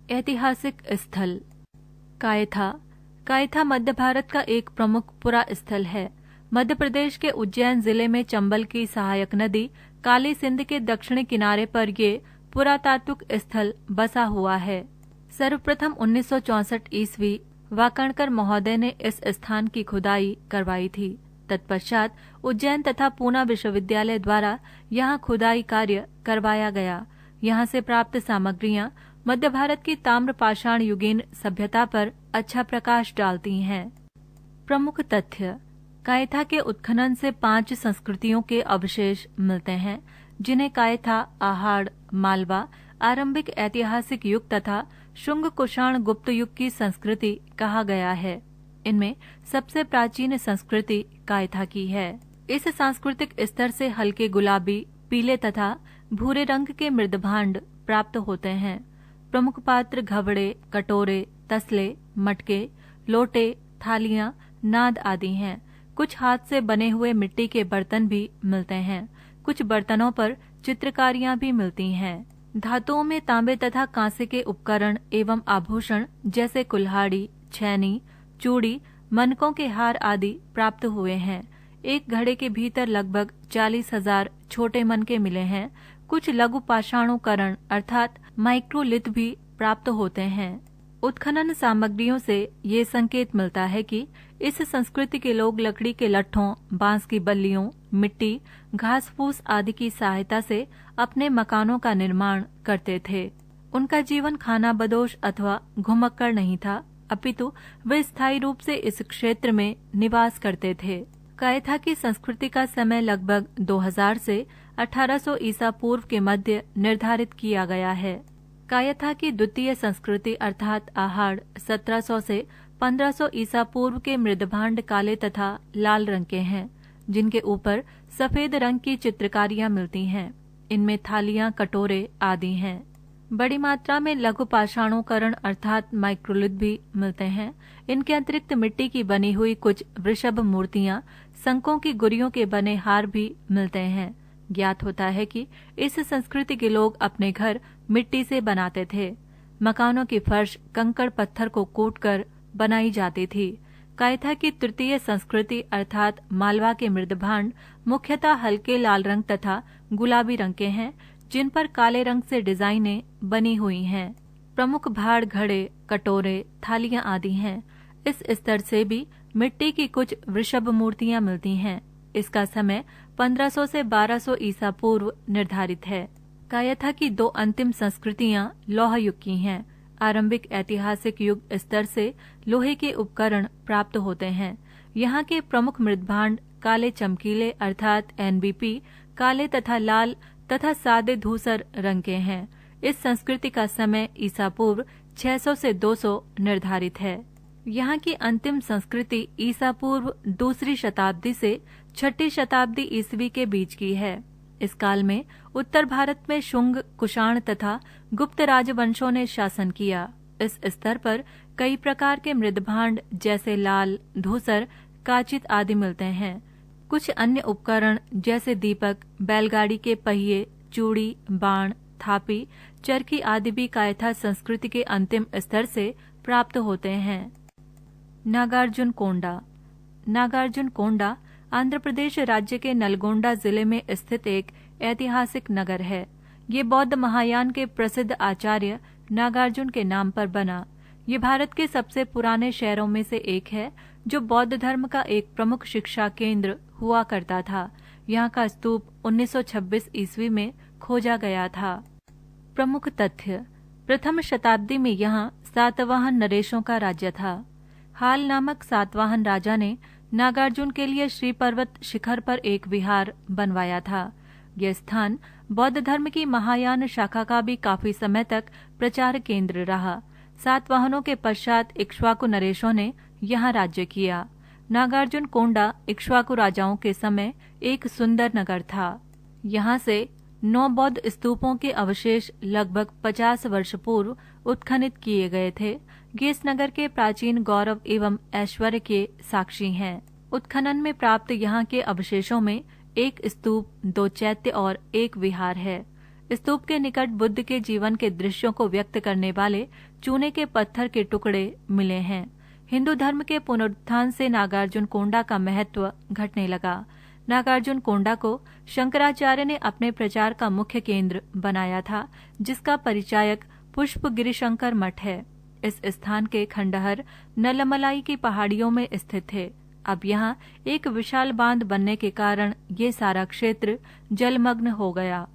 ऐतिहासिक स्थल कायथा। कायथा मध्य भारत का एक प्रमुख पुरा स्थल है। मध्य प्रदेश के उज्जैन जिले में चंबल की सहायक नदी काली सिंध के दक्षिणी किनारे पर ये पुरातात्विक स्थल बसा हुआ है। सर्वप्रथम 1964 ईस्वी वाकणकर महोदय ने इस स्थान की खुदाई करवाई थी। तत्पश्चात उज्जैन तथा पूना विश्वविद्यालय द्वारा यहाँ खुदाई कार्य करवाया गया। यहाँ से प्राप्त सामग्रियाँ मध्य भारत की ताम्रपाषाण युगीन सभ्यता पर अच्छा प्रकाश डालती हैं। प्रमुख तथ्य: कायथा के उत्खनन से 5 संस्कृतियों के अवशेष मिलते हैं, जिन्हें कायथा, आहाड़, मालवा, आरंभिक ऐतिहासिक युग तथा शुंग कुषाण गुप्त युग की संस्कृति कहा गया है। इनमें सबसे प्राचीन संस्कृति कायथा की है। इस सांस्कृतिक स्तर से हल्के गुलाबी, पीले तथा भूरे रंग के मृदभांड प्राप्त होते हैं। प्रमुख पात्र घवड़े, कटोरे, तसले, मटके, लोटे, थालियां, नाद आदि हैं। कुछ हाथ से बने हुए मिट्टी के बर्तन भी मिलते हैं। कुछ बर्तनों पर चित्रकारियां भी मिलती हैं। धातुओं में तांबे तथा कांसे के उपकरण एवं आभूषण जैसे कुल्हाड़ी, छैनी, चूड़ी, मनकों के हार आदि प्राप्त हुए हैं। एक घड़े के भीतर लगभग 40,000 छोटे मनके मिले हैं। कुछ लघु पाषाणोकरण अर्थात माइक्रोलिथ भी प्राप्त होते हैं। उत्खनन सामग्रियों से ये संकेत मिलता है कि इस संस्कृति के लोग लकड़ी के लट्ठों, बांस की बल्लियों, मिट्टी, घास फूस आदि की सहायता से अपने मकानों का निर्माण करते थे। उनका जीवन खानाबदोश अथवा घुमक्कड़ नहीं था, अपितु वे स्थायी रूप से इस क्षेत्र में निवास करते थे। कायथा की संस्कृति का समय लगभग 2000 से 1800 ईसा पूर्व के मध्य निर्धारित किया गया है। कायथा की द्वितीय संस्कृति अर्थात आहाड़ 1700 से 1500 ईसा पूर्व के मृदभांड काले तथा लाल रंग के हैं, जिनके ऊपर सफेद रंग की चित्रकारियां मिलती हैं। इनमें थालियां, कटोरे आदि हैं। बड़ी मात्रा में लघु पाषाणोकरण अर्थात माइक्रोलिथ भी मिलते हैं। इनके अतिरिक्त मिट्टी की बनी हुई कुछ वृषभ मूर्तियां, शंखों की गुरियों के बने हार भी मिलते हैं। ज्ञात होता है कि इस संस्कृति के लोग अपने घर मिट्टी से बनाते थे। मकानों की फर्श कंकड़ पत्थर को कूटकर बनाई जाती थी। कायथा की तृतीय संस्कृति अर्थात मालवा के मृदभांड मुख्यतः हल्के लाल रंग तथा गुलाबी रंग के हैं, जिन पर काले रंग से डिजाइनें बनी हुई हैं। प्रमुख भाड़ घड़े, कटोरे, थालियां आदि हैं। इस स्तर से भी मिट्टी की कुछ वृषभ मूर्तियां मिलती हैं। इसका समय 1500 से 1200 ईसा पूर्व निर्धारित है। कायथा की 2 अंतिम संस्कृतियां लौह युग की हैं। आरंभिक ऐतिहासिक युग स्तर से लोहे के उपकरण प्राप्त होते हैं। यहाँ के प्रमुख मृदभांड काले चमकीले अर्थात NBP, काले तथा लाल तथा सादे धूसर रंग के हैं। इस संस्कृति का समय ईसा पूर्व 600 से 200 निर्धारित है। यहाँ की अंतिम संस्कृति ईसा पूर्व 2री शताब्दी से 6ठी शताब्दी ईस्वी के बीच की है। इस काल में उत्तर भारत में शुंग, कुषाण तथा गुप्त राजवंशों ने शासन किया। इस स्तर पर कई प्रकार के मृदभांड जैसे लाल, धूसर, काचित आदि मिलते हैं। कुछ अन्य उपकरण जैसे दीपक, बैलगाड़ी के पहिए, चूड़ी, बाण, थापी, चरखी आदि भी कायथा संस्कृति के अंतिम स्तर से प्राप्त होते हैं। नागार्जुनकोंडा। नागार्जुनकोंडा आंध्र प्रदेश राज्य के नलगोंडा जिले में स्थित एक ऐतिहासिक नगर है। ये बौद्ध महायान के प्रसिद्ध आचार्य नागार्जुन के नाम पर बना। ये भारत के सबसे पुराने शहरों में से एक है, जो बौद्ध धर्म का एक प्रमुख शिक्षा केंद्र हुआ करता था। यहाँ का स्तूप 1926 ईस्वी में खोजा गया था। प्रमुख तथ्य: प्रथम शताब्दी में यहाँ सातवाहन नरेशों का राज्य था। हाल नामक सातवाहन राजा ने नागार्जुन के लिए श्री पर्वत शिखर पर एक विहार बनवाया था। यह स्थान बौद्ध धर्म की महायान शाखा का भी काफी समय तक प्रचार केंद्र रहा। सातवाहनों के पश्चात इक्ष्वाकु नरेशों ने यहाँ राज्य किया। नागार्जुनकोंडा इक्ष्वाकु राजाओं के समय एक सुंदर नगर था। यहाँ से 9 बौद्ध स्तूपों के अवशेष लगभग 50 वर्ष पूर्व उत्खनित किए गए थे। ये इस नगर के प्राचीन गौरव एवं ऐश्वर्य के साक्षी हैं। उत्खनन में प्राप्त यहाँ के अवशेषों में एक स्तूप, 2 चैत्य और एक विहार है। स्तूप के निकट बुद्ध के जीवन के दृश्यों को व्यक्त करने वाले चूने के पत्थर के टुकड़े मिले हैं। हिंदू धर्म के पुनरुत्थान से नागार्जुन कोंडा का महत्व घटने लगा। नागार्जुन कोंडा को शंकराचार्य ने अपने प्रचार का मुख्य केंद्र बनाया था, जिसका परिचायक पुष्प गिरिशंकर मठ है। इस स्थान के खंडहर नलमलाई की पहाड़ियों में स्थित थे। अब यहाँ एक विशाल बांध बनने के कारण ये सारा क्षेत्र जलमग्न हो गया।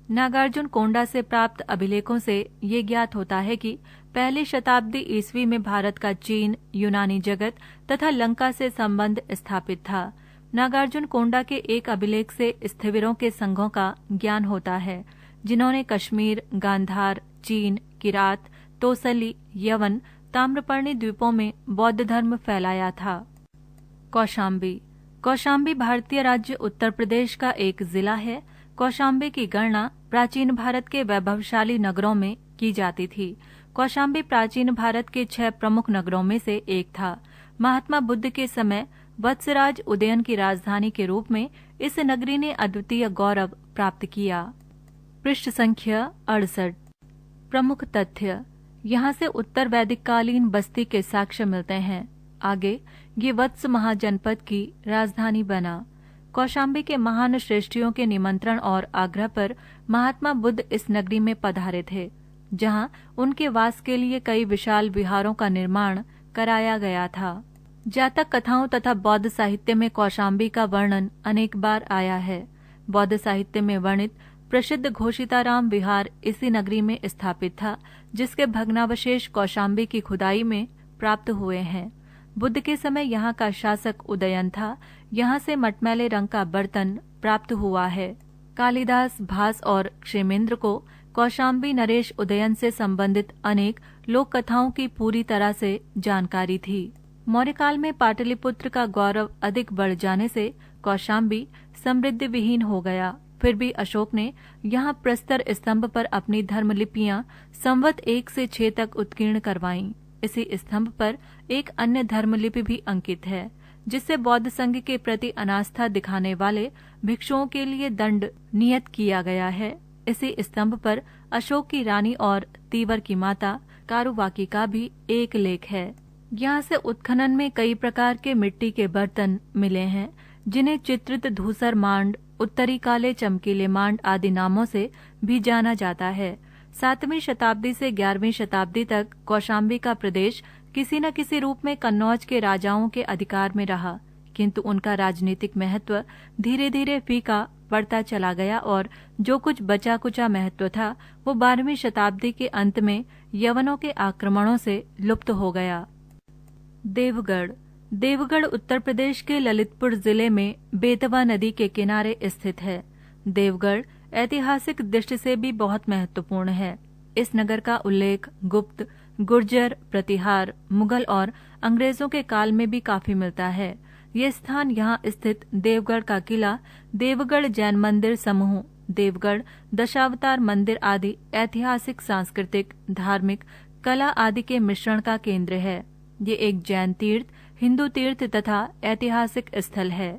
नागार्जुन कोंडा से प्राप्त अभिलेखों से ये ज्ञात होता है कि पहली शताब्दी ईस्वी में भारत का चीन, यूनानी जगत तथा लंका से संबंध स्थापित था। नागार्जुन कोंडा के एक अभिलेख से स्थविरों के संघों का ज्ञान होता है, जिन्होंने कश्मीर, गांधार, चीन, किरात, तोसली, यवन, ताम्रपर्णी द्वीपों में बौद्ध धर्म फैलाया था। कौशाम्बी। कौशाम्बी भारतीय राज्य उत्तर प्रदेश का एक जिला है। कौशाम्बी की गणना प्राचीन भारत के वैभवशाली नगरों में की जाती थी। कौशाम्बी प्राचीन भारत के 6 प्रमुख नगरों में से एक था। महात्मा बुद्ध के समय वत्सराज उदयन की राजधानी के रूप में इस नगरी ने अद्वितीय गौरव प्राप्त किया। पृष्ठ संख्या 68। प्रमुख तथ्य। यहाँ से उत्तर वैदिक कालीन बस्ती के साक्ष्य मिलते हैं। आगे ये वत्स महाजनपद की राजधानी बना। कौशाम्बी के महान श्रेष्ठियों के निमंत्रण और आग्रह पर महात्मा बुद्ध इस नगरी में पधारे थे, जहाँ उनके वास के लिए कई विशाल विहारों का निर्माण कराया गया था। जातक कथाओं तथा बौद्ध साहित्य में कौशाम्बी का वर्णन अनेक बार आया है। बौद्ध साहित्य में वर्णित प्रसिद्ध घोषिताराम विहार इसी नगरी में स्थापित था, जिसके भग्नावशेष कौशाम्बी की खुदाई में प्राप्त हुए हैं। बुद्ध के समय यहाँ का शासक उदयन था। यहाँ से मटमैले रंग का बर्तन प्राप्त हुआ है। कालिदास, भास और क्षेमेंद्र को कौशाम्बी नरेश उदयन से संबंधित अनेक लोक कथाओं की पूरी तरह से जानकारी थी। मौर्यकाल में पाटलिपुत्र का गौरव अधिक बढ़ जाने से कौशाम्बी समृद्धि विहीन हो गया। फिर भी अशोक ने यहाँ प्रस्तर स्तंभ पर अपनी धर्मलिपियां संवत 1 से 6 तक उत्कीर्ण करवाईं। इसी स्तंभ पर एक अन्य धर्मलिपि भी अंकित है, जिससे बौद्ध संघ के प्रति अनास्था दिखाने वाले भिक्षुओं के लिए दंड नियत किया गया है। इसी स्तंभ पर अशोक की रानी और तीवर की माता कारुवाकी का भी एक लेख है। यहाँ से उत्खनन में कई प्रकार के मिट्टी के बर्तन मिले हैं, जिन्हें चित्रित धूसर मांड, उत्तरी काले चमकीले मांड आदि नामों से भी जाना जाता है। 7वीं शताब्दी से 11वीं शताब्दी तक कौशाम्बी का प्रदेश किसी न किसी रूप में कन्नौज के राजाओं के अधिकार में रहा, किंतु उनका राजनीतिक महत्व धीरे धीरे फीका पड़ता चला गया और जो कुछ बचा कुचा महत्व था वो 12वीं शताब्दी के अंत में यवनों के आक्रमणों से लुप्त हो गया। देवगढ़। देवगढ़ उत्तर प्रदेश के ललितपुर जिले में बेतवा नदी के किनारे स्थित है। देवगढ़ ऐतिहासिक दृष्टि से भी बहुत महत्वपूर्ण है। इस नगर का उल्लेख गुप्त, गुर्जर, प्रतिहार, मुगल और अंग्रेजों के काल में भी काफी मिलता है। ये स्थान यहाँ स्थित देवगढ़ का किला, देवगढ़ जैन मंदिर समूह, देवगढ़ दशावतार मंदिर आदि ऐतिहासिक, सांस्कृतिक, धार्मिक, कला आदि के मिश्रण का केंद्र है। ये एक जैन तीर्थ, हिंदू तीर्थ तथा ऐतिहासिक स्थल है।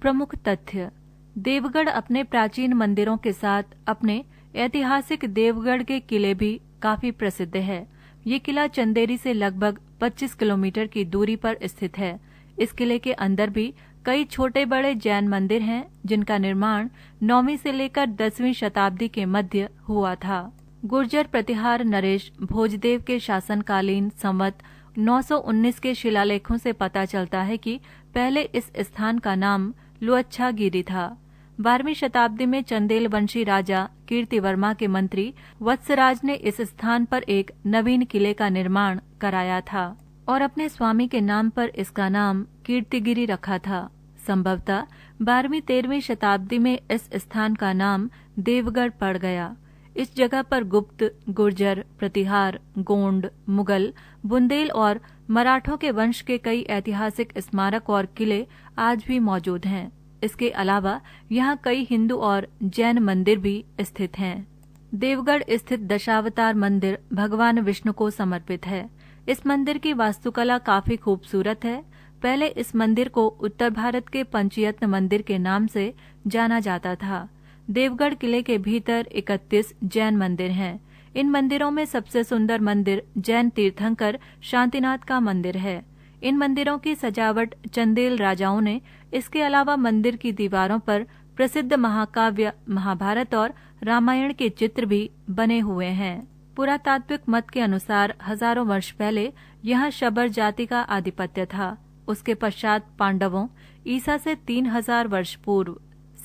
प्रमुख तथ्य। देवगढ़ अपने प्राचीन मंदिरों के साथ अपने ऐतिहासिक देवगढ़ के किले भी काफी प्रसिद्ध है। ये किला चंदेरी से लगभग 25 किलोमीटर की दूरी पर स्थित है। इस किले के अंदर भी कई छोटे बड़े जैन मंदिर हैं, जिनका निर्माण 9वीं से लेकर 10वीं शताब्दी के मध्य हुआ था। गुर्जर प्रतिहार नरेश भोजदेव के शासनकालीन संवत 919 के शिलालेखों से पता चलता है कि पहले इस स्थान का नाम लुअच्छागिरी था। 12वीं शताब्दी में चंदेल वंशी राजा कीर्तिवर्मा के मंत्री वत्सराज ने इस स्थान पर एक नवीन किले का निर्माण कराया था और अपने स्वामी के नाम पर इसका नाम कीर्तिगिरी रखा था। संभवतः 12वीं-13वीं शताब्दी में इस स्थान का नाम देवगढ़ पड़ गया। इस जगह पर गुप्त, गुर्जर, प्रतिहार, गोंड, मुगल, बुंदेल और मराठों के वंश के कई ऐतिहासिक स्मारक और किले आज भी मौजूद हैं। इसके अलावा यहाँ कई हिंदू और जैन मंदिर भी स्थित हैं। देवगढ़ स्थित दशावतार मंदिर भगवान विष्णु को समर्पित है। इस मंदिर की वास्तुकला काफी खूबसूरत है। पहले इस मंदिर को उत्तर भारत के पंचयत्न मंदिर के नाम से जाना जाता था। देवगढ़ किले के भीतर 31 जैन मंदिर हैं। इन मंदिरों में सबसे सुंदर मंदिर जैन तीर्थंकर शांतिनाथ का मंदिर है। इन मंदिरों की सजावट चंदेल राजाओं ने, इसके अलावा मंदिर की दीवारों पर प्रसिद्ध महाकाव्य महाभारत और रामायण के चित्र भी बने हुए हैं। पुरातात्विक मत के अनुसार हजारों वर्ष पहले यहाँ शबर जाति का आधिपत्य था। उसके पश्चात पांडवों, ईसा से 3000 वर्ष पूर्व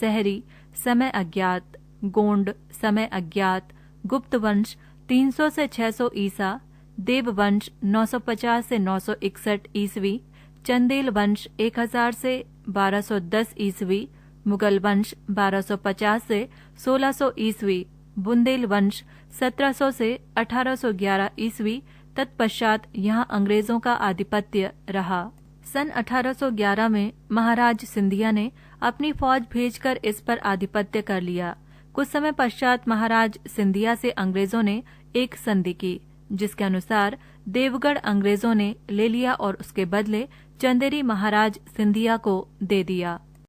सहरी समय अज्ञात, गोंड समय अज्ञात, गुप्त वंश 300 से 600 ईसा, देव वंश 950 से 961 ईसवी, चंदेल वंश 1000 से 1210 ईसवी, मुगल वंश 1250 से 1600 ईसवी, बुंदेल वंश 1700 से 1811 ईसवी। तत्पश्चात यहाँ अंग्रेजों का आधिपत्य रहा। सन 1811 में महाराज सिंधिया ने अपनी फौज भेजकर इस पर आधिपत्य कर लिया। कुछ समय पश्चात महाराज सिंधिया से अंग्रेजों ने एक संधि की, जिसके अनुसार देवगढ़ अंग्रेजों ने ले लिया और उसके बदले चंदेरी महाराज सिंधिया को दे दिया।